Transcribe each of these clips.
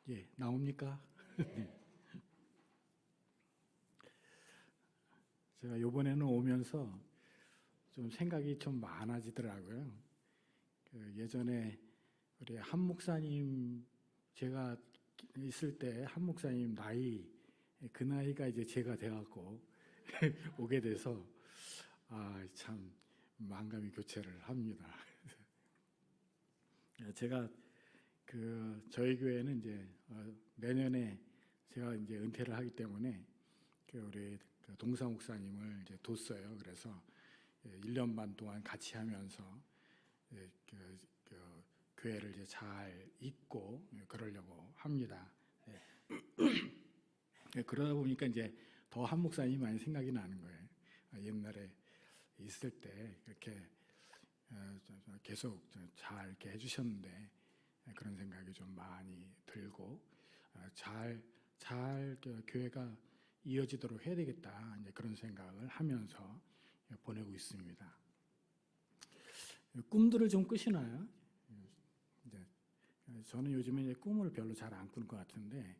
예, 나옵니까? 네. 제가 요번에는 오면서 좀 생각이 좀 많아지더라고요. 예전에 우리 한 목사님, 제가 있을 때 한 목사님 나이, 그 나이가 이제 제가 돼갖고 오게 돼서 참 만감이 교체를 합니다. 제가 저희 교회는 이제 내년에 제가 이제 은퇴를 하기 때문에 우리 동사 목사님을 이제 뒀어요. 그래서 1년 반 동안 같이 하면서 교회를 이제 잘 잇고 그러려고 합니다. 그러다 보니까 이제 더 한 목사님이 많이 생각이 나는 거예요. 옛날에 있을 때 그렇게 계속 잘 이렇게 해주셨는데 그런 생각이 좀 많이 들고 잘 교회가 이어지도록 해야 되겠다, 이제 그런 생각을 하면서 보내고 있습니다. 꿈들을 좀 꾸시나요? 이제 저는 요즘에 이제 꿈을 별로 잘 안 꾸는 것 같은데,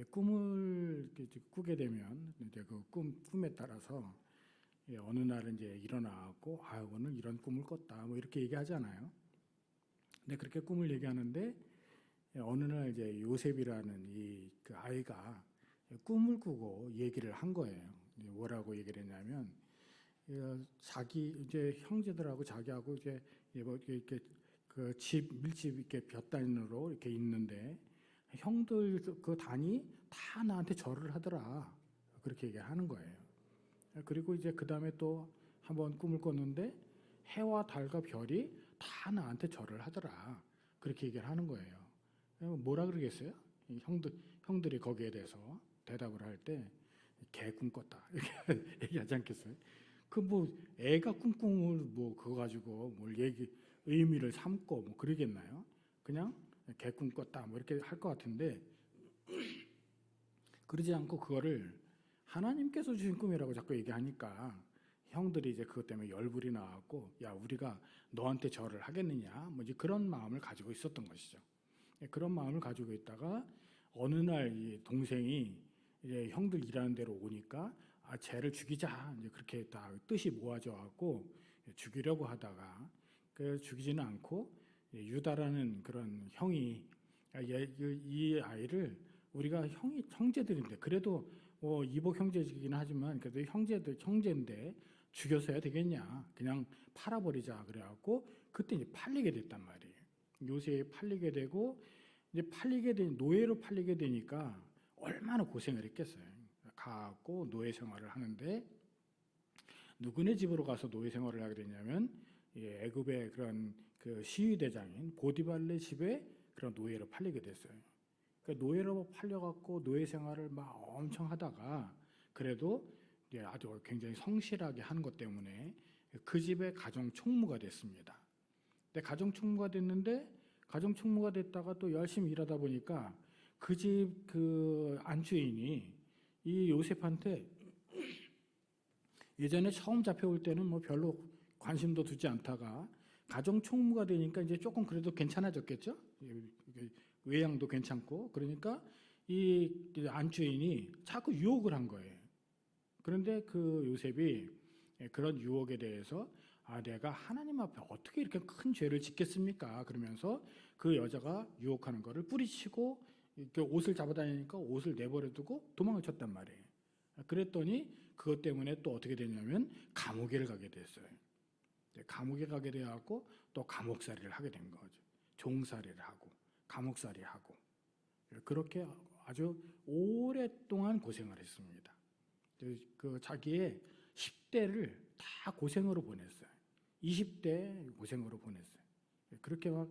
꿈을 꾸게 되면 이제 그 꿈에 따라서 어느 날은 이제 일어나고 오늘 이런 꿈을 꿨다 뭐 이렇게 얘기하잖아요. 근데 그렇게 꿈을 얘기하는데 어느 날 이제 요셉이라는 그 아이가 꿈을 꾸고 얘기를 한 거예요. 뭐라고 얘기를 했냐면 자기 이제 형제들하고 자기하고 이제 뭐 이렇게 그 집 밀집 이렇게 몇 단으로 이렇게 있는데 형들 그 단이 다 나한테 절을 하더라. 그렇게 얘기하는 거예요. 그리고 이제 그 다음에 또 한번 꿈을 꿨는데 해와 달과 별이 다 나한테 절을 하더라. 그렇게 얘기를 하는 거예요. 뭐라 그러겠어요? 형들이 거기에 대해서 대답을 할 때 개 꿈꿨다 이렇게 얘기하지 않겠어요? 그 뭐 애가 꿈꿈을 뭐 그거 가지고 뭘 의미를 삼고 뭐 그러겠나요? 그냥 개 꿈꿨다 뭐 이렇게 할 것 같은데, 그러지 않고 그거를 하나님께서 주신 꿈이라고 자꾸 얘기하니까 형들이 이제 그것 때문에 열불이 나왔고, 야 우리가 너한테 절을 하겠느냐 뭐 이제 그런 마음을 가지고 있었던 것이죠. 그런 마음을 가지고 있다가 어느 날 이 동생이 이제 형들 일하는 데로 오니까 쟤를 죽이자 이제 그렇게 다 뜻이 모아져 갖고 죽이려고 하다가 죽이지는 않고 유다라는 그런 형이 이 아이를 우리가 형제들인데 그래도 이복 형제이긴 하지만 그래도 형제인데 죽여서야 되겠냐, 그냥 팔아버리자 그래갖고 그때 이제 팔리게 됐단 말이에요. 요셉이 팔리게 되고 이제 노예로 팔리게 되니까 얼마나 고생을 했겠어요. 가고 노예 생활을 하는데 누구네 집으로 가서 노예 생활을 하게 되냐면 애굽의 그런 그 시위대장인 보디발레 집에 그런 노예로 팔리게 됐어요. 그러니까 노예로 팔려갖고 노예 생활을 막 엄청 하다가 그래도 아주 굉장히 성실하게 하는 것 때문에 그 집의 가정 총무가 됐습니다. 근데 가정 총무가 됐는데 가정 총무가 됐다가 또 열심히 일하다 보니까 그 집 그 안주인이 이 요셉한테 예전에 처음 잡혀올 때는 뭐 별로 관심도 두지 않다가 가정 총무가 되니까 이제 조금 그래도 괜찮아졌겠죠. 외양도 괜찮고 그러니까 이 안주인이 자꾸 유혹을 한 거예요. 그런데 그 요셉이 그런 유혹에 대해서 내가 하나님 앞에 어떻게 이렇게 큰 죄를 짓겠습니까? 그러면서 그 여자가 유혹하는 거를 뿌리치고 이렇게 옷을 잡아다니니까 옷을 내버려두고 도망을 쳤단 말이에요. 그랬더니 그것 때문에 또 어떻게 되냐면 감옥에 가게 됐어요. 감옥에 가게 돼갖고 또 감옥살이를 하게 된 거죠. 종살이를 하고 감옥살이 하고 그렇게 아주 오랫동안 고생을 했습니다. 그 자기의 10대를 다 고생으로 보냈어요. 20대 고생으로 보냈어요. 그렇게 막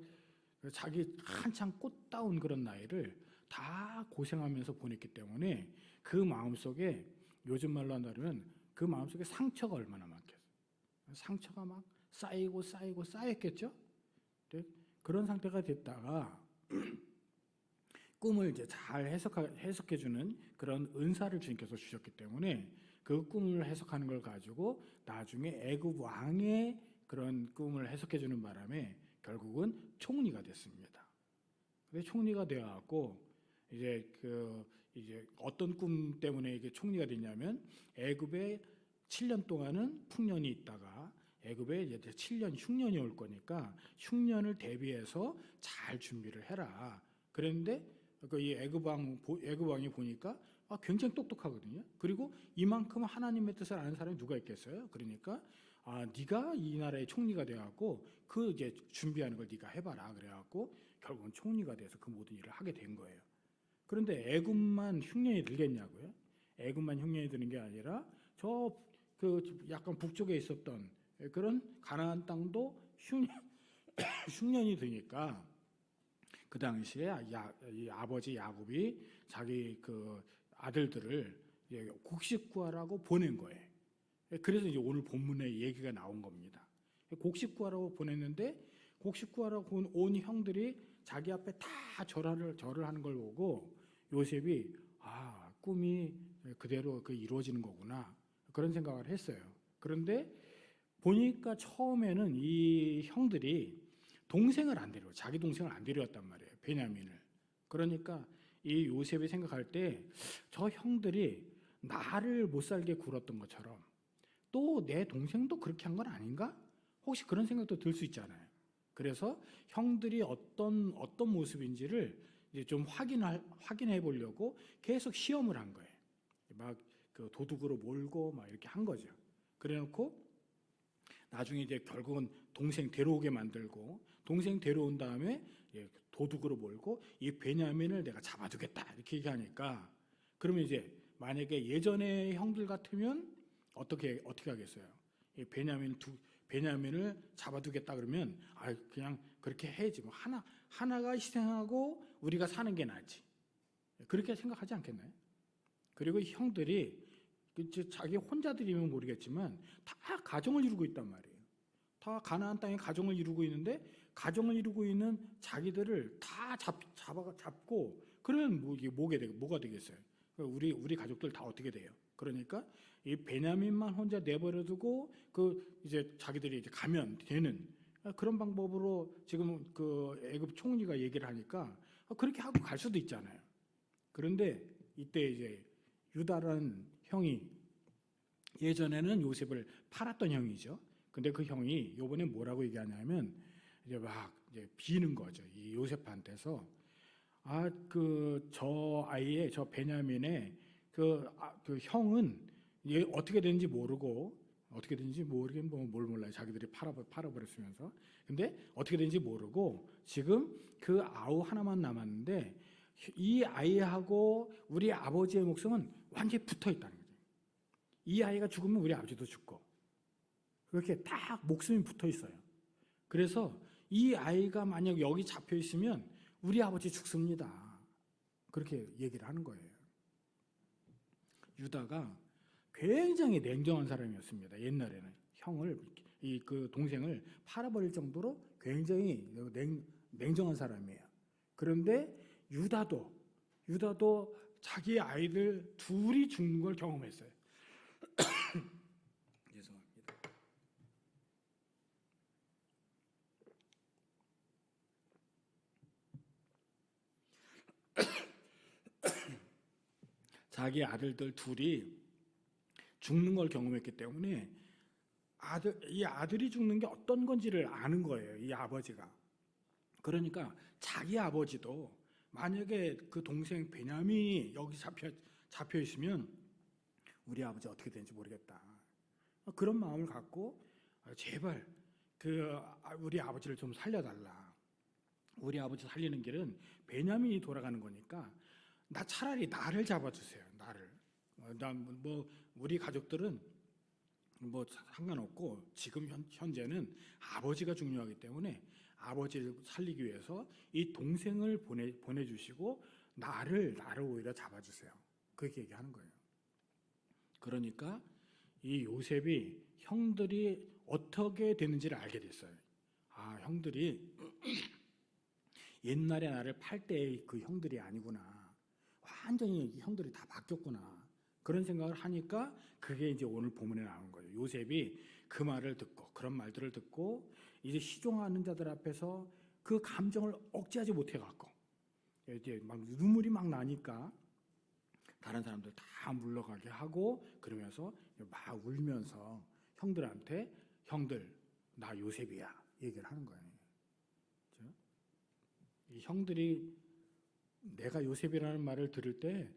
자기 한창 꽃다운 그런 나이를 다 고생하면서 보냈기 때문에 그 마음속에 요즘 말로 한다면 그 마음속에 상처가 얼마나 많겠어요. 상처가 막 쌓이고 쌓였겠죠. 그런 상태가 됐다가 꿈을 이제 잘 해석해주는 그런 은사를 주님께서 주셨기 때문에 그 꿈을 해석하는 걸 가지고 나중에 애굽 왕의 그런 꿈을 해석해주는 바람에 결국은 총리가 됐습니다. 근데 총리가 되어갖고 이제 어떤 꿈 때문에 이게 총리가 됐냐면 애굽에 7년 동안은 풍년이 있다가 애굽에 이제 7년 흉년이 올 거니까 흉년을 대비해서 잘 준비를 해라. 그랬는데 이 애굽 왕이 보니까 굉장히 똑똑하거든요. 그리고 이만큼 하나님의 뜻을 아는 사람이 누가 있겠어요? 그러니까 네가 이 나라의 총리가 돼갖고 그 이제 준비하는 걸 네가 해봐라. 그래갖고 결국은 총리가 돼서 그 모든 일을 하게 된 거예요. 그런데 애굽만 흉년이 들겠냐고요? 애굽만 흉년이 드는 게 아니라 약간 북쪽에 있었던 그런 가나안 땅도 흉년이 드니까 그 당시에 이 아버지 야곱이 자기 그 아들들을 곡식구하라고 보낸 거예요. 그래서 이제 오늘 본문에 얘기가 나온 겁니다. 곡식구하라고 보냈는데 곡식구하라고 온 형들이 자기 앞에 다 절을 하는 걸 보고 요셉이 꿈이 그대로 이루어지는 거구나 그런 생각을 했어요. 그런데 보니까 처음에는 이 형들이 자기 동생을 안 데려왔단 말이에요. 베냐민을. 그러니까 이 요셉이 생각할 때 저 형들이 나를 못 살게 굴었던 것처럼 또 내 동생도 그렇게 한 건 아닌가? 혹시 그런 생각도 들 수 있잖아요. 그래서 형들이 어떤 모습인지를 이제 좀 확인해 보려고 계속 시험을 한 거예요. 막 그 도둑으로 몰고 막 이렇게 한 거죠. 그래놓고 나중에 이제 결국은 동생 데려오게 만들고 동생 데려온 다음에 도둑으로 몰고 이 베냐민을 내가 잡아두겠다 이렇게 얘기하니까 그러면 이제 만약에 예전의 형들 같으면 어떻게 하겠어요? 이 베냐민을 잡아두겠다 그러면 그냥 그렇게 해야지 뭐 하나가 희생하고 우리가 사는 게 낫지 그렇게 생각하지 않겠나요? 그리고 형들이 자기 혼자들이면 모르겠지만 다 가정을 이루고 있단 말이에요. 다 가나안 땅에 가정을 이루고 있는데 가정을 이루고 있는 자기들을 다 잡고 그러면 뭐가 되겠어요? 우리 가족들 다 어떻게 돼요? 그러니까 이 베냐민만 혼자 내버려두고 이제 자기들이 이제 가면 되는 그런 방법으로 지금 그 애굽 총리가 얘기를 하니까 그렇게 하고 갈 수도 있잖아요. 그런데 이때 이제 유다라는 형이 예전에는 요셉을 팔았던 형이죠. 근데 그 형이 요번에 뭐라고 얘기하냐면 이제 막 이제 비는 거죠. 이 요셉한테서 저 베냐민의 그 형은 어떻게 되는지 모르고 뭘 몰라요. 자기들이 팔아버렸으면서. 근데 어떻게 되는지 모르고 지금 그 아우 하나만 남았는데 이 아이하고 우리 아버지의 목숨은 완전히 붙어 있다는 거죠. 이 아이가 죽으면 우리 아버지도 죽고 그렇게 딱 목숨이 붙어 있어요. 그래서 이 아이가 만약 여기 잡혀 있으면 우리 아버지 죽습니다. 그렇게 얘기를 하는 거예요. 유다가 굉장히 냉정한 사람이었습니다. 옛날에는 그 동생을 팔아버릴 정도로 굉장히 냉정한 사람이에요. 그런데 유다도 자기 아이들 둘이 죽는 걸 경험했어요. 죄송합니다. 자기 아들들 둘이 죽는 걸 경험했기 때문에 이 아들이 죽는 게 어떤 건지를 아는 거예요. 이 아버지가. 그러니까 자기 아버지도 만약에 그 동생 베냐민이 여기 잡혀 있으면 우리 아버지 어떻게 되는지 모르겠다. 그런 마음을 갖고 제발 우리 아버지를 좀 살려달라. 우리 아버지 살리는 길은 베냐민이 돌아가는 거니까 차라리 나를 잡아주세요. 나를. 우리 가족들은 뭐 상관없고 지금 현재는 아버지가 중요하기 때문에 아버지를 살리기 위해서 이 동생을 보내주시고 나를 오히려 잡아주세요. 그렇게 얘기하는 거예요. 그러니까 이 요셉이 형들이 어떻게 되는지를 알게 됐어요. 형들이 옛날에 나를 팔 때의 그 형들이 아니구나. 완전히 형들이 다 바뀌었구나. 그런 생각을 하니까 그게 이제 오늘 본문에 나오는 거예요. 요셉이 그 말을 듣고 그런 말들을 듣고 이제 시종하는 자들 앞에서 그 감정을 억제하지 못해 갖고 이제 막 눈물이 막 나니까 다른 사람들 다 물러가게 하고 그러면서 막 울면서 형들한테 형들 나 요셉이야 얘기를 하는 거예요. 그렇죠? 이 형들이 내가 요셉이라는 말을 들을 때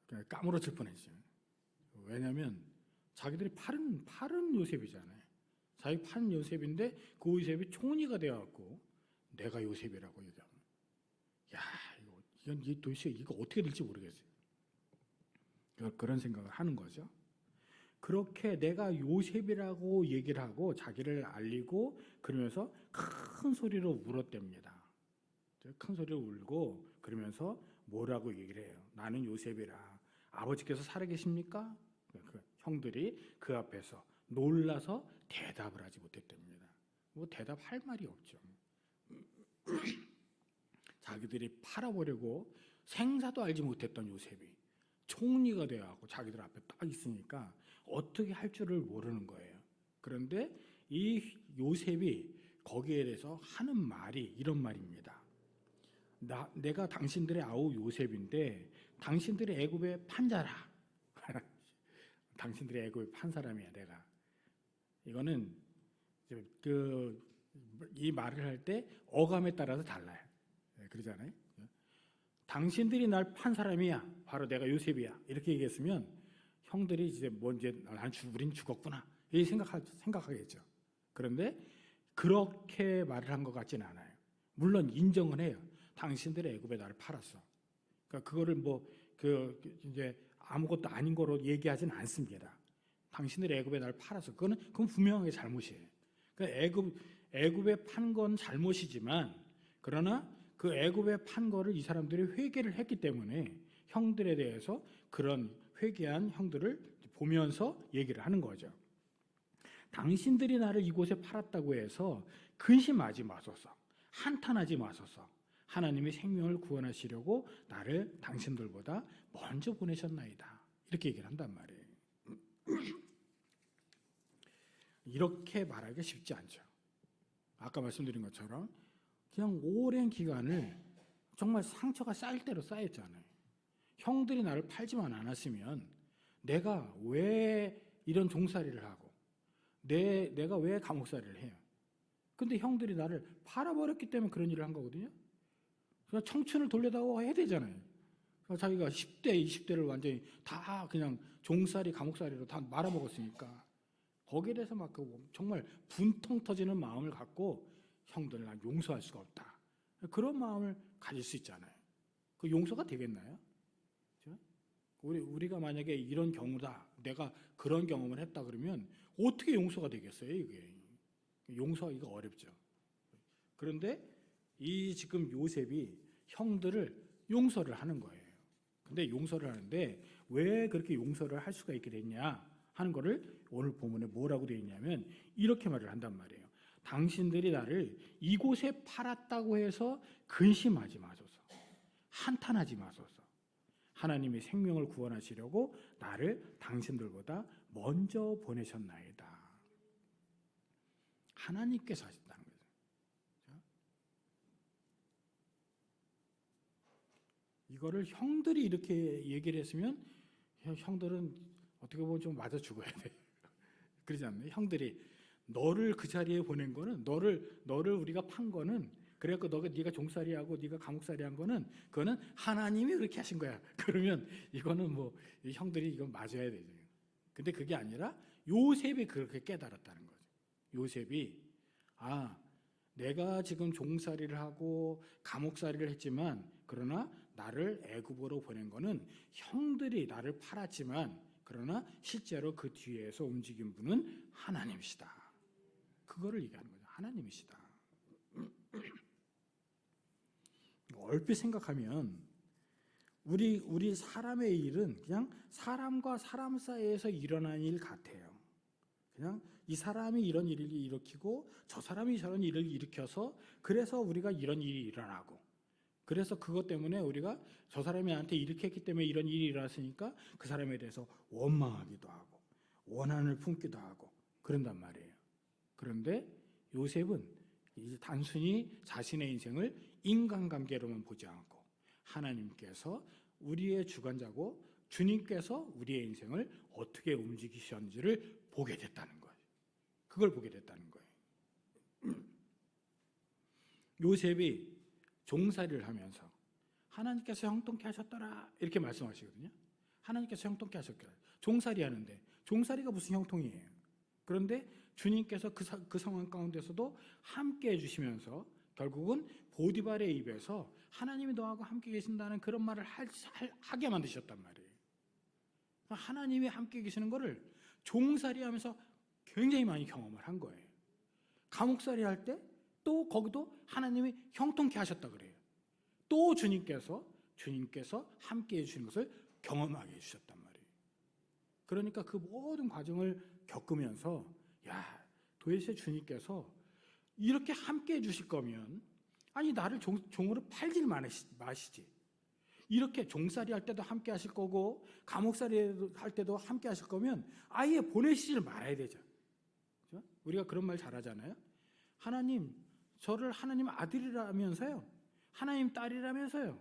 그냥 까무러칠 뻔했어요. 왜냐하면 자기들이 팔은 요셉이잖아요. 자기 팔은 요셉인데 그 요셉이 총리가 되어갖고 내가 요셉이라고 얘기하면 야 이건 도대체 이거 어떻게 될지 모르겠어요. 그런 생각을 하는 거죠. 그렇게 내가 요셉이라고 얘기를 하고 자기를 알리고 그러면서 큰 소리로 울었답니다. 큰 소리로 울고 그러면서 뭐라고 얘기를 해요. 나는 요셉이라. 아버지께서 살아계십니까? 그 형들이 그 앞에서 놀라서 대답을 하지 못했답니다. 뭐 대답할 말이 없죠. 자기들이 팔아보려고 생사도 알지 못했던 요셉이 총리가 되어가고 자기들 앞에 딱 있으니까 어떻게 할 줄을 모르는 거예요. 그런데 이 요셉이 거기에 대해서 하는 말이 이런 말입니다. 내가 당신들의 아우 요셉인데 당신들의 애굽에 판자라. 당신들의 애굽에 판 사람이야 내가. 이거는 이 말을 할 때 어감에 따라서 달라요. 그러잖아요. 당신들이 날 판 사람이야. 바로 내가 요셉이야. 이렇게 얘기했으면 형들이 이제 우린 죽었구나. 이 생각하겠죠. 그런데 그렇게 말을 한 것 같지는 않아요. 물론 인정은 해요. 당신들의 애굽에 나를 팔았어. 그러니까 그거를 이제 아무것도 아닌 거로 얘기하진 않습니다. 당신들의 애굽에 나를 팔았어. 그건 분명하게 잘못이에요. 그러니까 애굽에 판 건 잘못이지만 그러나 그 애굽에 판 거를 이 사람들이 회개를 했기 때문에 형들에 대해서 그런 회개한 형들을 보면서 얘기를 하는 거죠. 당신들이 나를 이곳에 팔았다고 해서 근심하지 마소서. 한탄하지 마소서. 하나님이 생명을 구원하시려고 나를 당신들보다 먼저 보내셨나이다. 이렇게 얘기를 한단 말이에요. 이렇게 말하기가 쉽지 않죠. 아까 말씀드린 것처럼 그냥 오랜 기간을 정말 상처가 쌓일 대로 쌓였잖아요. 형들이 나를 팔지만 않았으면 내가 왜 이런 종살이를 하고 내가 왜 감옥살이를 해요. 근데 형들이 나를 팔아버렸기 때문에 그런 일을 한 거거든요. 그냥 청춘을 돌려다오 해야 되잖아요. 자기가 10대, 20대를 완전히 다 그냥 종살이, 감옥살이로 다 말아먹었으니까 거기에 대해서 막 정말 분통 터지는 마음을 갖고 형들 난 용서할 수가 없다. 그런 마음을 가질 수 있잖아요. 그 용서가 되겠나요? 그렇죠? 우리가 만약에 이런 경우다, 내가 그런 경험을 했다 그러면 어떻게 용서가 되겠어요? 이게 용서하기가 어렵죠. 그런데 이 지금 요셉이 형들을 용서를 하는 거예요. 근데 용서를 하는데 왜 그렇게 용서를 할 수가 있게 됐냐 하는 거를 오늘 본문에 뭐라고 되어 있냐면 이렇게 말을 한단 말이에요. 당신들이 나를 이곳에 팔았다고 해서 근심하지 마소서. 한탄하지 마소서. 하나님이 생명을 구원하시려고 나를 당신들보다 먼저 보내셨나이다. 하나님께서 하셨다는 거죠. 이거를 형들이 이렇게 얘기를 했으면 형들은 어떻게 보면 좀 맞아 죽어야 돼. 그러지 않나요? 형들이 너를 그 자리에 보낸 거는 너를 우리가 판 거는 그래갖고 네가 종살이하고 네가 감옥살이한 거는 그거는 하나님이 그렇게 하신 거야. 그러면 이거는 뭐 형들이 이건 맞아야 되죠. 근데 그게 아니라 요셉이 그렇게 깨달았다는 거죠. 요셉이 내가 지금 종살이를 하고 감옥살이를 했지만 그러나 나를 애굽으로 보낸 거는 형들이 나를 팔았지만 그러나 실제로 그 뒤에서 움직인 분은 하나님이시다. 그거를 얘기하는 거죠. 하나님이시다. 얼핏 생각하면 우리 사람의 일은 그냥 사람과 사람 사이에서 일어나는 일 같아요. 그냥 이 사람이 이런 일을 일으키고 저 사람이 저런 일을 일으켜서 그래서 우리가 이런 일이 일어나고 그래서 그것 때문에 우리가 저 사람이 나한테 이렇게 했기 때문에 이런 일이 일어났으니까 그 사람에 대해서 원망하기도 하고 원한을 품기도 하고 그런단 말이에요. 그런데 요셉은 단순히 자신의 인생을 인간관계로만 보지 않고 하나님께서 우리의 주관자고 주님께서 우리의 인생을 어떻게 움직이셨는지를 보게 됐다는 거예요. 그걸 보게 됐다는 거예요. 요셉이 종살이를 하면서 하나님께서 형통케 하셨더라 이렇게 말씀하시거든요. 하나님께서 형통케 하셨더라. 종살이 하는데 종살이가 무슨 형통이에요. 그런데 주님께서 그 상황 가운데서도 함께 해주시면서 결국은 보디발의 입에서 하나님이 너하고 함께 계신다는 그런 말을 하게 만드셨단 말이에요. 하나님이 함께 계시는 거를 종살이 하면서 굉장히 많이 경험을 한 거예요. 감옥살이 할 때 또 거기도 하나님이 형통케 하셨다 그래요. 또 주님께서 함께 해주시는 것을 경험하게 해주셨단 말이에요. 그러니까 그 모든 과정을 겪으면서 야, 도대체 주님께서 이렇게 함께 해주실 거면 아니 나를 종으로 팔질 마시지. 이렇게 종살이 할 때도 함께 하실 거고 감옥살이 할 때도 함께 하실 거면 아예 보내시질 말아야 되죠. 그렇죠? 우리가 그런 말 잘하잖아요. 하나님, 저를 하나님 아들이라면서요. 하나님 딸이라면서요.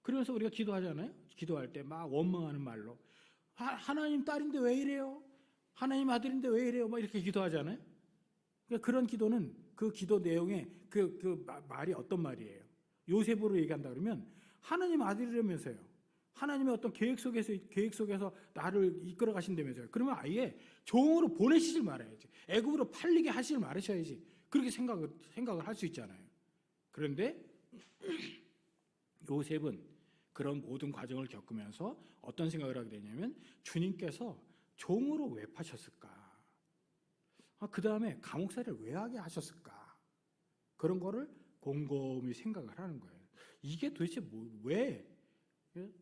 그래서 우리가 기도하잖아요. 기도할 때 막 원망하는 말로 하나님 딸인데 왜 이래요? 하나님 아들인데 왜 이래요? 막 이렇게 기도하잖아요. 그러니까 그런 기도는 그 기도 내용에 그 말이 어떤 말이에요? 요셉으로 얘기한다 그러면 하나님 아들이라면서요. 하나님의 어떤 계획 속에서 나를 이끌어 가신다면서요. 그러면 아예 종으로 보내시질 말아야지. 애굽으로 팔리게 하시질 말으셔야지. 그렇게 생각을 할 수 있잖아요. 그런데 요셉은 그런 모든 과정을 겪으면서 어떤 생각을 하게 되냐면 주님께서 종으로 왜 파셨을까? 그 다음에 감옥살이를 왜 하게 하셨을까? 그런 거를 곰곰이 생각을 하는 거예요. 이게 도대체 왜?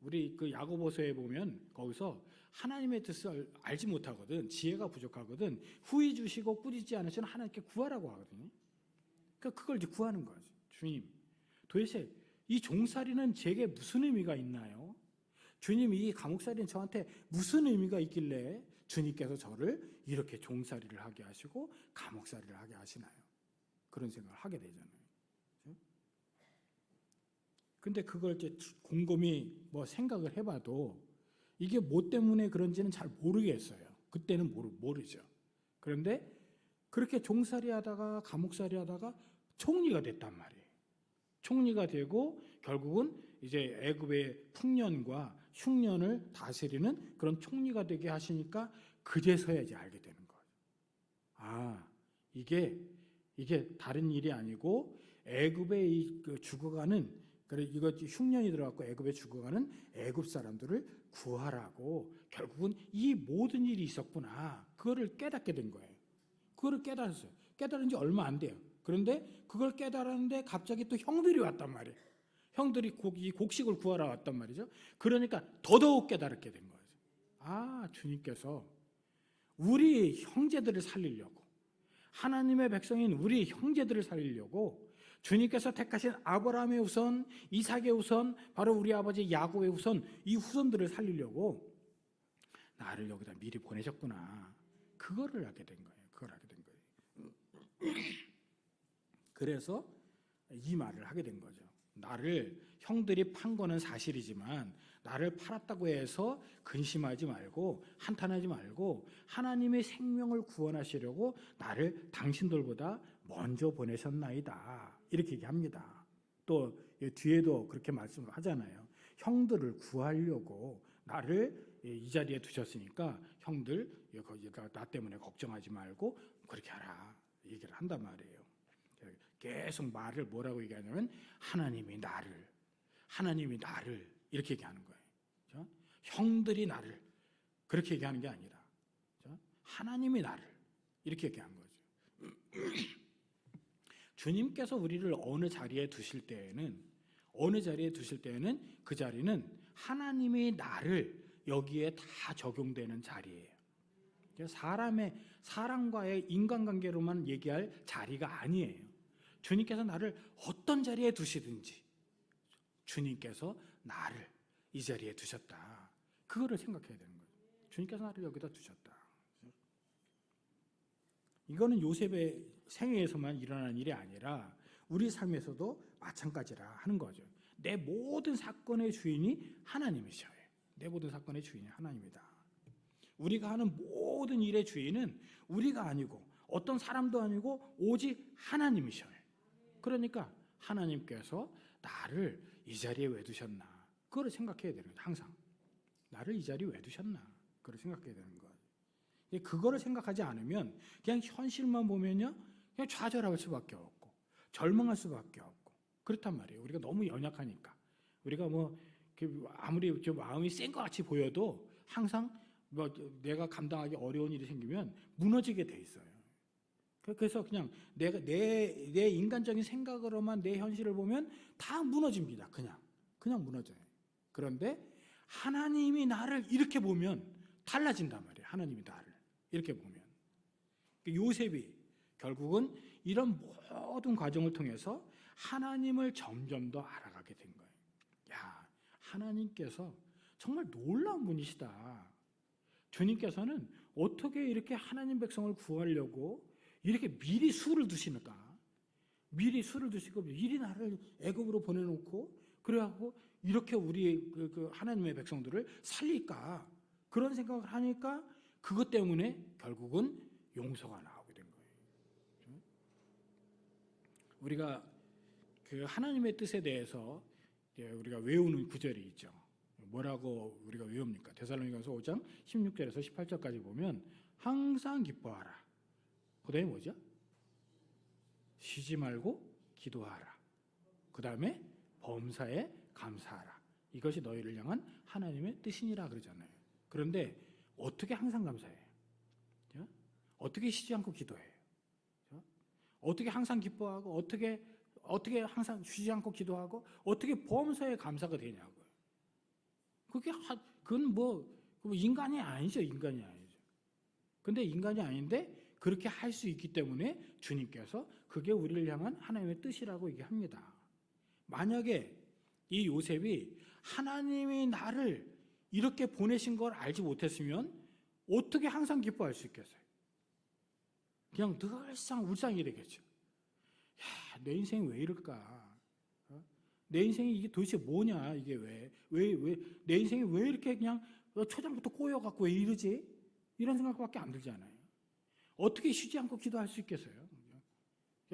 우리 그 야고보서에 보면 거기서 하나님의 뜻을 알지 못하거든, 지혜가 부족하거든, 후히 주시고 꾸짖지 않으시는 하나님께 구하라고 하거든요. 그러니까 그걸 이제 구하는 거죠. 주님, 도대체 이 종살이는 제게 무슨 의미가 있나요? 주님, 이 감옥살이는 저한테 무슨 의미가 있길래 주님께서 저를 이렇게 종살이를 하게 하시고 감옥살이를 하게 하시나요? 그런 생각을 하게 되잖아요. 근데 그걸 이제 곰곰이 생각을 해봐도 이게 뭐 때문에 그런지는 잘 모르겠어요. 그때는 모르죠. 그런데 그렇게 종살이 하다가 감옥살이 하다가 총리가 됐단 말이에요. 총리가 되고 결국은 이제 애굽의 풍년과 흉년을 다스리는 그런 총리가 되게 하시니까 그제서야 이제 알게 되는 거예요. 아, 이게 다른 일이 아니고 애굽에 죽어가는, 그래 이거 흉년이 들어갔고 애굽에 죽어가는 애굽 사람들을 구하라고 결국은 이 모든 일이 있었구나. 그거를 깨닫게 된 거예요. 그거를 깨달았어요. 깨달은 지 얼마 안 돼요. 그런데 그걸 깨달았는데 갑자기 또 형들이 왔단 말이에요. 형들이 이 곡식을 구하러 왔단 말이죠. 그러니까 더더욱 깨달게 된 거죠. 아, 주님께서 우리 형제들을 살리려고, 하나님의 백성인 우리 형제들을 살리려고 주님께서 택하신 아브라함의 후손, 이삭의 후손, 바로 우리 아버지 야곱의 후손, 이 후손들을 살리려고 나를 여기다 미리 보내셨구나. 그거를 알게 된 거예요. 그걸 알게 된 거예요. 그래서 이 말을 하게 된 거죠. 나를 형들이 판 거는 사실이지만 나를 팔았다고 해서 근심하지 말고 한탄하지 말고 하나님의 생명을 구원하시려고 나를 당신들보다 먼저 보내셨나이다. 이렇게 얘기합니다. 또 뒤에도 그렇게 말씀을 하잖아요. 형들을 구하려고 나를 이 자리에 두셨으니까 형들 나 때문에 걱정하지 말고 그렇게 하라 얘기를 한단 말이에요. 계속 말을 뭐라고 얘기하냐면 하나님이 나를 이렇게 얘기하는 거예요. 그렇죠? 형들이 나를 그렇게 얘기하는 게 아니라 그렇죠? 하나님이 나를 이렇게 얘기한 거죠. 주님께서 우리를 어느 자리에 두실 때에는 그 자리는 하나님이 나를 여기에 다 적용되는 자리예요. 사람과의 인간관계로만 얘기할 자리가 아니에요. 주님께서 나를 어떤 자리에 두시든지 주님께서 나를 이 자리에 두셨다. 그거를 생각해야 되는 거예요. 주님께서 나를 여기다 두셨다. 이거는 요셉의 생애에서만 일어나는 일이 아니라 우리 삶에서도 마찬가지라 하는 거죠. 내 모든 사건의 주인이 하나님이셔요. 내 모든 사건의 주인이 하나님이다. 우리가 하는 모든 일의 주인은 우리가 아니고 어떤 사람도 아니고 오직 하나님이셔요. 그러니까 하나님께서 나를 이 자리에 왜 두셨나? 그걸 생각해야 되는 거예요. 항상 나를 이 자리에 왜 두셨나? 그걸 생각해야 되는 거예요. 그거를 생각하지 않으면 그냥 현실만 보면요, 그냥 좌절할 수밖에 없고 절망할 수밖에 없고 그렇단 말이에요. 우리가 너무 연약하니까 우리가 뭐 아무리 좀 마음이 센 것 같이 보여도 항상 뭐 내가 감당하기 어려운 일이 생기면 무너지게 돼 있어요. 그래서 그냥 내 인간적인 생각으로만 내 현실을 보면 다 무너집니다. 그냥 무너져요. 그런데 하나님이 나를 이렇게 보면 달라진단 말이에요. 하나님이 나를 이렇게 보면. 요셉이 결국은 이런 모든 과정을 통해서 하나님을 점점 더 알아가게 된 거예요. 야, 하나님께서 정말 놀라운 분이시다. 주님께서는 어떻게 이렇게 하나님 백성을 구하려고 이렇게 미리 수를 두시는가? 미리 수를 두시고 미리 나를 애굽으로 보내놓고 그래갖고 이렇게 우리 그 하나님의 백성들을 살릴까? 그런 생각을 하니까 그것 때문에 결국은 용서가 나오게 된 거예요. 우리가 그 하나님의 뜻에 대해서 우리가 외우는 구절이 있죠. 뭐라고 우리가 외웁니까? 데살로니가서 5장 16절에서 18절까지 보면 항상 기뻐하라. 그 다음에 뭐죠? 쉬지 말고 기도하라. 그 다음에 범사에 감사하라. 이것이 너희를 향한 하나님의 뜻이니라 그러잖아요. 그런데 어떻게 항상 감사해요? 어떻게 쉬지 않고 기도해요? 어떻게 항상 기뻐하고 어떻게 항상 쉬지 않고 기도하고 어떻게 범사에 감사가 되냐고요. 그건 뭐 인간이 아니죠. 인간이 아니죠. 근데 인간이 아닌데 그렇게 할 수 있기 때문에 주님께서 그게 우리를 향한 하나님의 뜻이라고 얘기합니다. 만약에 이 요셉이 하나님이 나를 이렇게 보내신 걸 알지 못했으면 어떻게 항상 기뻐할 수 있겠어요? 그냥 늘상 울상이 되겠죠. 야, 내 인생이 왜 이럴까? 내 인생이 이게 도대체 뭐냐? 이게 내 인생이 왜 이렇게 그냥 초장부터 꼬여갖고 왜 이러지? 이런 생각밖에 안 들잖아요. 어떻게 쉬지 않고 기도할 수 있겠어요?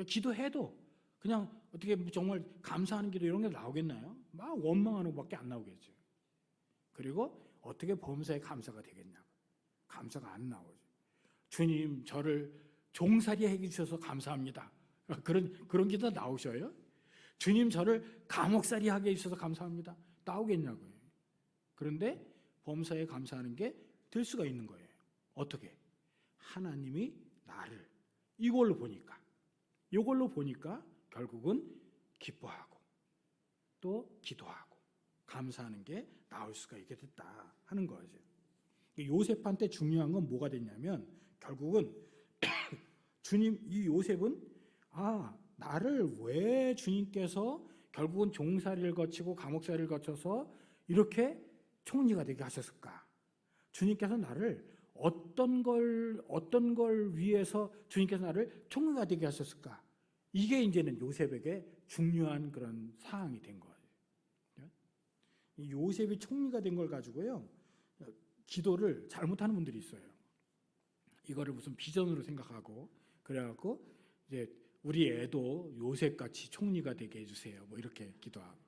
기도해도 그냥 어떻게 정말 감사하는 기도 이런 게 나오겠나요? 막 원망하는 것밖에 안 나오겠죠. 그리고 어떻게 범사에 감사가 되겠냐고. 감사가 안 나오죠. 주님 저를 종살이 해주셔서 감사합니다. 그런 기도 나오셔요? 주님 저를 감옥살이 하게 해주셔서 감사합니다. 나오겠냐고요. 그런데 범사에 감사하는 게 될 수가 있는 거예요. 어떻게? 하나님이 나를 이걸로 보니까 결국은 기뻐하고 또 기도하고 감사하는 게 나올 수가 있게 됐다 하는 거죠. 요셉한테 중요한 건 뭐가 됐냐면 결국은 이 요셉은 나를 왜 주님께서 결국은 종살이를 거치고 감옥살이를 거쳐서 이렇게 총리가 되게 하셨을까? 주님께서 나를 어떤 걸 위해서 주님께서 나를 총리가 되게 하셨을까? 이게 이제는 요셉에게 중요한 그런 사항이 된 거예요. 이 요셉이 총리가 된 걸 가지고요, 기도를 잘못하는 분들이 있어요. 이거를 무슨 비전으로 생각하고 그래갖고 이제 우리 애도 요셉같이 총리가 되게 해주세요. 뭐 이렇게 기도하고.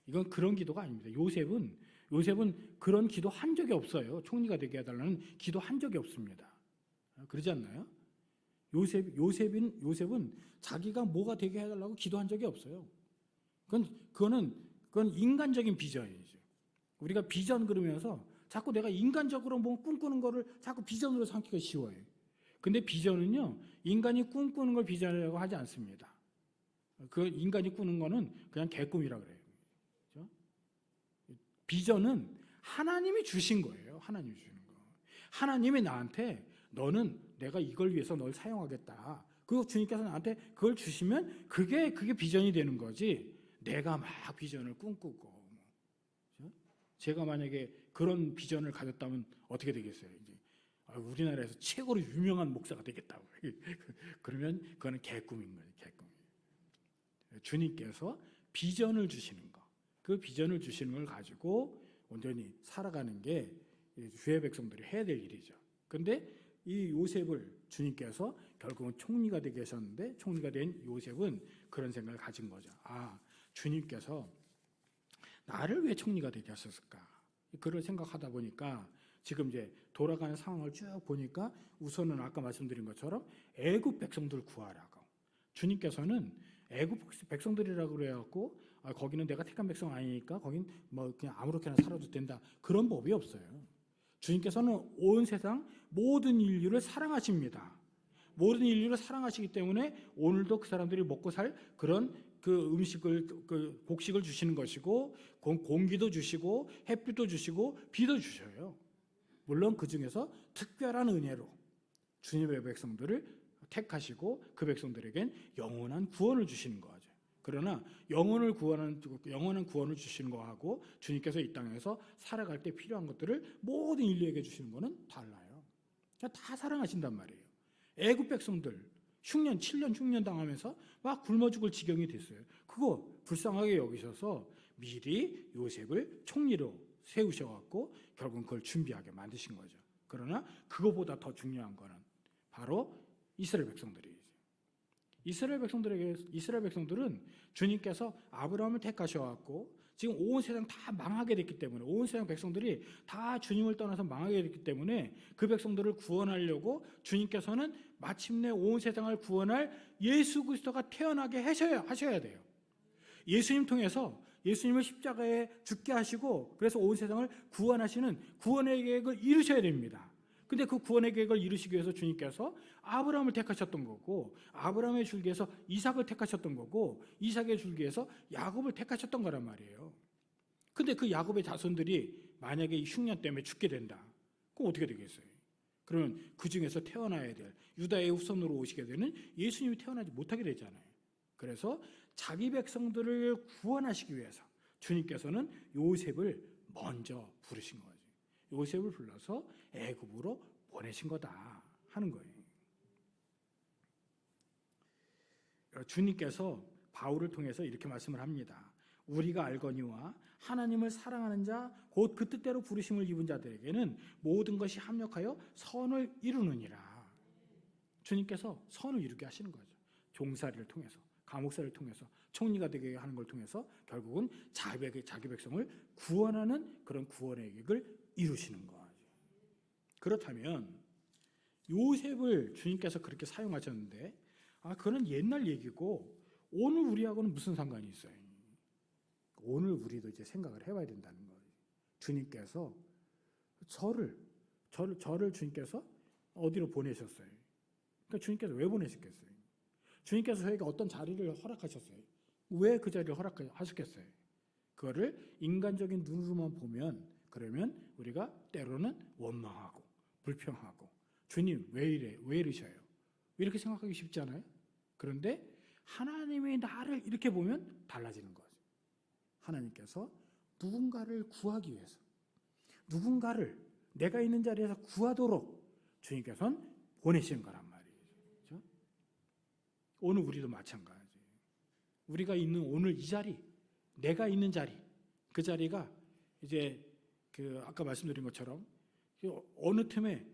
이건 그런 기도가 아닙니다. 요셉은 그런 기도 한 적이 없어요. 총리가 되게 해달라는 기도 한 적이 없습니다. 그러지 않나요? 요셉은 자기가 뭐가 되게 해달라고 기도한 적이 없어요. 그건 인간적인 비전이죠. 우리가 비전 그러면서 자꾸 내가 인간적으로 뭐 꿈꾸는 거를 자꾸 비전으로 삼기가 쉬워요. 근데 비전은요, 인간이 꿈꾸는 걸 비전이라고 하지 않습니다. 그 인간이 꾸는 거는 그냥 개꿈이라고 그래요. 그렇죠? 비전은 하나님이 주신 거예요. 하나님이 주는 거. 하나님이 나한테 너는 내가 이걸 위해서 널 사용하겠다. 그리고 주님께서 나한테 그걸 주시면 그게 비전이 되는 거지. 내가 막 비전을 꿈꾸고. 그렇죠? 제가 만약에 그런 비전을 가졌다면 어떻게 되겠어요? 이제 우리나라에서 최고로 유명한 목사가 되겠다고. 그러면 그거는 개꿈인 거예요. 개꿈. 주님께서 비전을 주시는 거. 그 비전을 주시는 걸 가지고 온전히 살아가는 게 주의 백성들이 해야 될 일이죠. 그런데 이 요셉을 주님께서 결국은 총리가 되게 하셨는데, 총리가 된 요셉은 그런 생각을 가진 거죠. 주님께서 나를 왜 총리가 되게 하셨을까? 그걸 생각하다 보니까 지금 이제 돌아가는 상황을 쭉 보니까 우선은 아까 말씀드린 것처럼 애굽 백성들 구하라고. 주님께서는 애굽 백성들이라고 그래갖고 거기는 내가 택한 백성 아니니까 거긴 뭐 그냥 아무렇게나 살아도 된다, 그런 법이 없어요. 주님께서는 온 세상 모든 인류를 사랑하십니다. 모든 인류를 사랑하시기 때문에 오늘도 그 사람들이 먹고 살 그런 그 음식을, 그 곡식을 주시는 것이고, 공기도 주시고 햇빛도 주시고 비도 주셔요. 물론 그 중에서 특별한 은혜로 주님의 백성들을 택하시고 그 백성들에겐 영원한 구원을 주시는 거죠. 그러나 영원한 구원을 주시는 거하고 주님께서 이 땅에서 살아갈 때 필요한 것들을 모든 인류에게 주시는 거는 달라요. 그러니까 다 사랑하신단 말이에요. 애굽 백성들 흉년 7년 흉년 당하면서 막 굶어 죽을 지경이 됐어요. 그거 불쌍하게 여기셔서 미리 요셉을 총리로 세우셔갖고 결국은 그걸 준비하게 만드신 거죠. 그러나 그거보다 더 중요한 거는 바로 이스라엘 백성들이죠. 이스라엘 백성들은 주님께서 아브라함을 택하셔갖고 지금 온 세상 다 망하게 됐기 때문에, 온 세상 백성들이 다 주님을 떠나서 망하게 됐기 때문에 그 백성들을 구원하려고 주님께서는 마침내 온 세상을 구원할 예수 그리스도가 태어나게 하셔야 돼요. 예수님 통해서 예수님을 십자가에 죽게 하시고 그래서 온 세상을 구원하시는 구원의 계획을 이루셔야 됩니다. 근데 그 구원의 계획을 이루시기 위해서 주님께서 아브라함을 택하셨던 거고, 아브라함의 줄기에서 이삭을 택하셨던 거고, 이삭의 줄기에서 야곱을 택하셨던 거란 말이에요. 근데 그 야곱의 자손들이 만약에 이 흉년 때문에 죽게 된다, 그럼 어떻게 되겠어요? 그러면 그 중에서 태어나야 될 유다의 후손으로 오시게 되는 예수님이 태어나지 못하게 되잖아요. 그래서 자기 백성들을 구원하시기 위해서 주님께서는 요셉을 먼저 부르신 거죠. 요셉을 불러서 애굽으로 보내신 거다 하는 거예요. 주님께서 바울을 통해서 이렇게 말씀을 합니다. 우리가 알거니와 하나님을 사랑하는 자 곧 그 뜻대로 부르심을 입은 자들에게는 모든 것이 합력하여 선을 이루느니라. 주님께서 선을 이루게 하시는 거죠. 종살이를 통해서, 감옥살이를 통해서, 총리가 되게 하는 걸 통해서 결국은 자기 백성을 구원하는 그런 구원의 계획을 이루시는 거죠. 그렇다면 요셉을 주님께서 그렇게 사용하셨는데 그건 옛날 얘기고 오늘 우리하고는 무슨 상관이 있어요? 오늘 우리도 이제 생각을 해봐야 된다는 거예요. 주님께서 저를 주님께서 어디로 보내셨어요? 그러니까 주님께서 왜 보내셨겠어요? 주님께서 저에게 어떤 자리를 허락하셨어요? 왜 그 자리를 허락하셨겠어요? 그거를 인간적인 눈으로만 보면, 그러면 우리가 때로는 원망하고 불평하고 주님 왜 이러셔요? 이렇게 생각하기 쉽지 않아요? 그런데 하나님이 나를 이렇게 보면 달라지는 거죠. 하나님께서 누군가를 구하기 위해서, 누군가를 내가 있는 자리에서 구하도록 주님께서는 보내시는 거란 말이에요. 그렇죠? 오늘 우리도 마찬가지예요. 우리가 있는 오늘 이 자리, 내가 있는 자리, 그 자리가 이제 그 아까 말씀드린 것처럼 어느 틈에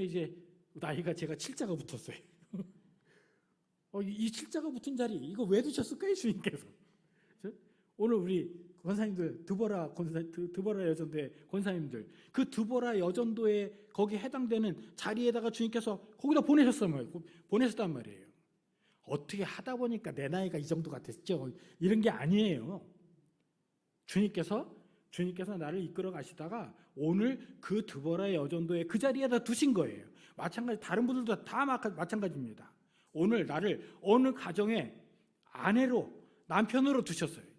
이제 나이가 제가 7자가 붙었어요. 이 7자가 붙은 자리 이거 왜 두셨을까요, 주님께서? 오늘 우리 권사님들 드보라 여전도의 권사님들, 그 드보라 여전도에 거기에 해당되는 자리에다가 주님께서 거기다 보내셨단 말이에요. 어떻게 하다 보니까 내 나이가 이 정도가 됐죠, 이런 게 아니에요. 주님께서 나를 이끌어 가시다가 오늘 그 드보라 여전도에 그 자리에다 두신 거예요. 마찬가지 다른 분들도 다 마찬가지입니다. 오늘 나를 어느 가정의 아내로, 남편으로 두셨어요.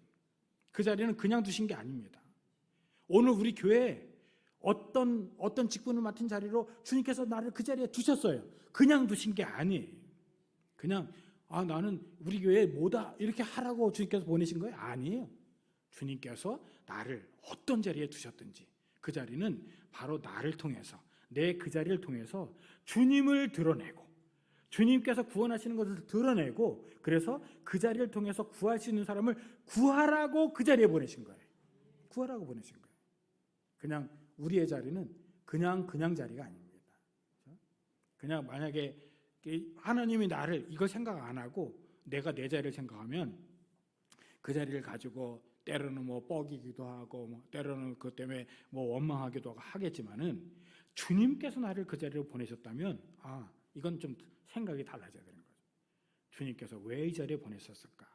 그 자리는 그냥 두신 게 아닙니다. 오늘 우리 교회에 어떤 직분을 맡은 자리로 주님께서 나를 그 자리에 두셨어요. 그냥 두신 게 아니에요. 그냥 나는 우리 교회에 뭐다 이렇게 하라고 주님께서 보내신 거예요? 아니에요. 주님께서 나를 어떤 자리에 두셨든지 그 자리는 바로 나를 통해서, 내 그 자리를 통해서 주님을 드러내고 주님께서 구원하시는 것을 드러내고 그래서 그 자리를 통해서 구할 수 있는 사람을 구하라고 그 자리에 보내신 거예요. 구하라고 보내신 거예요. 그냥 우리의 자리는 그냥 자리가 아닙니다. 그냥 만약에 하나님이 나를 이걸 생각 안 하고 내가 내 자리를 생각하면 그 자리를 가지고 때로는 뭐 뻐기기도 하고 뭐 때로는 그것 때문에 뭐 원망하기도 하겠지만은 주님께서 나를 그 자리로 보내셨다면 이건 좀 생각이 달라져야 되는 거죠. 주님께서 왜 이 자리에 보내셨을까?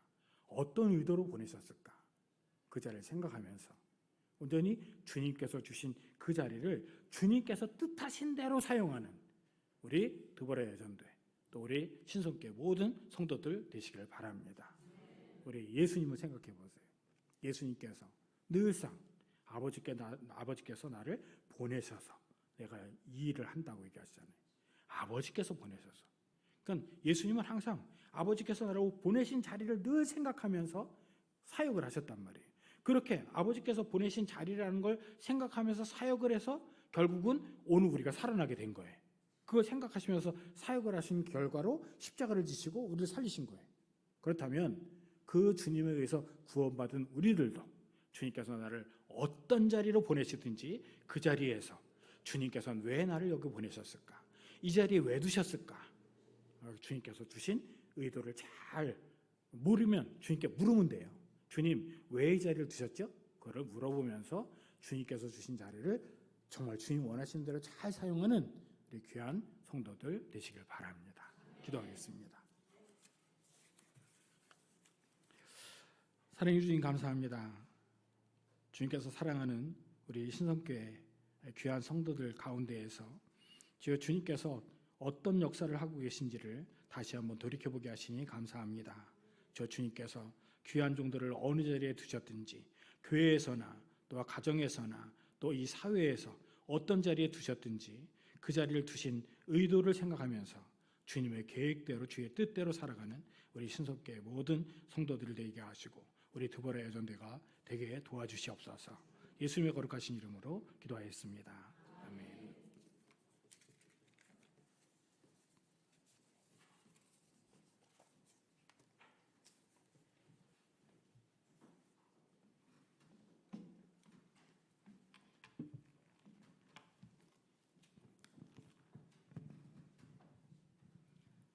어떤 의도로 보내셨을까? 그 자리를 생각하면서 온전히 주님께서 주신 그 자리를 주님께서 뜻하신 대로 사용하는 우리 드보라 여전대 또 우리 신성교회 모든 성도들 되시기를 바랍니다. 우리 예수님을 생각해 보세요. 예수님께서 늘상 아버지께서 나를 보내셔서 내가 이 일을 한다고 얘기하시잖아요. 아버지께서 보내셔서. 그러니까 예수님은 항상 아버지께서 나를 보내신 자리를 늘 생각하면서 사역을 하셨단 말이에요. 그렇게 아버지께서 보내신 자리라는 걸 생각하면서 사역을 해서 결국은 오늘 우리가 살아나게 된 거예요. 그걸 생각하시면서 사역을 하신 결과로 십자가를 지시고 우리를 살리신 거예요. 그렇다면 그 주님에 의해서 구원받은 우리들도 주님께서 나를 어떤 자리로 보내시든지 그 자리에서 주님께서는 왜 나를 여기 보내셨을까? 이 자리에 왜 두셨을까? 주님께서 주신 의도를 잘 모르면 주님께 물으면 돼요. 주님 왜 이 자리를 두셨죠? 그걸 물어보면서 주님께서 주신 자리를 정말 주님 원하시는 대로 잘 사용하는 우리 귀한 성도들 되시길 바랍니다. 기도하겠습니다. 사랑해 주님 감사합니다. 주님께서 사랑하는 우리 신성교회 귀한 성도들 가운데에서 주님께서 어떤 역사를 하고 계신지를 다시 한번 돌이켜보게 하시니 감사합니다. 주님께서 귀한 종들을 어느 자리에 두셨든지 교회에서나 또 가정에서나 또 이 사회에서 어떤 자리에 두셨든지 그 자리를 두신 의도를 생각하면서 주님의 계획대로 주의 뜻대로 살아가는 우리 신속교회 모든 성도들을 되게 하시고 우리 드보라 여전대가 되게 도와주시옵소서. 예수님의 거룩하신 이름으로 기도하였습니다. 아멘.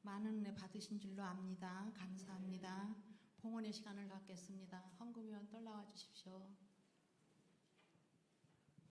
많은 은혜 받으신 줄로 압니다. 감사합니다. 봉헌의 시간을 갖겠습니다. 헌금위원 떠나와 주십시오.